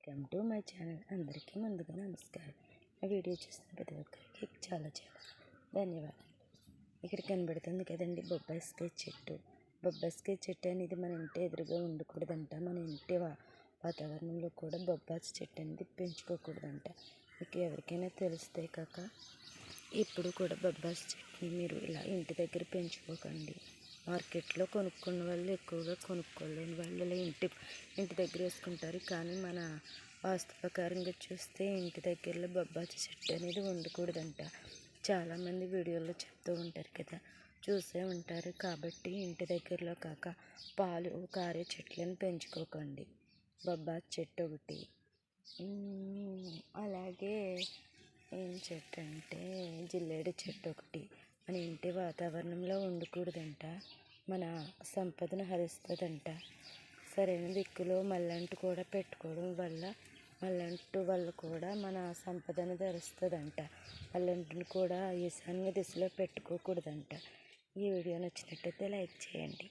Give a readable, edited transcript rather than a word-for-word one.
Welcome to my channel. అందరికీ ముందుగా నమస్కారం. ఆ వీడియో చూసిన ప్రతి ఒక్కరికి చాలా ధన్యవాదాలు. ఇక్కడ కనబడుతుంది కదండి బొబ్బాయికాయ చెట్టు. బొబ్బాయికాయ చెట్టు అనేది మన ఇంటి ఎదురుగా ఉండకూడదంట. మన ఇంటి వాతావరణంలో కూడా బొబ్బాయి చెట్టు అనేది పెంచుకోకూడదంట. మీకు ఎవరికైనా తెలిస్తే కాక ఇప్పుడు కూడా బొబ్బాయి చెట్టుని మీరు ఇలా ఇంటి దగ్గర పెంచుకోకండి. మార్కెట్లో కొనుక్కున్న వాళ్ళు ఎక్కువగా కొనుక్కోలేని వాళ్ళు ఇంటి దగ్గర వేసుకుంటారు. కానీ మన వాస్తు ప్రకారంగా చూస్తే ఇంటి దగ్గరలో బొబ్బాయి చెట్టు అనేది ఉండకూడదంట. చాలామంది వీడియోలో చెప్తూ ఉంటారు కదా, చూసే ఉంటారు. కాబట్టి ఇంటి దగ్గరలో కాక పాలు కారే చెట్లను పెంచుకోకండి. బొబ్బాయి చెట్టు ఒకటి, అలాగే ఏం చెట్టు అంటే జిల్లేడు చెట్టు ఒకటి మన ఇంటి వాతావరణంలో ఉండకూడదంట. మన సంపదను హరిస్తుందంట. సరైన దిక్కులో మల్లంటు కూడా పెట్టుకోవడం వల్ల మల్లంటు వల్ల కూడా మన సంపదను ధరిస్తుందంట. మల్లంటుని కూడా ఈశాన్య దిశలో పెట్టుకోకూడదంట. ఈ వీడియో నచ్చినట్టయితే లైక్ చేయండి.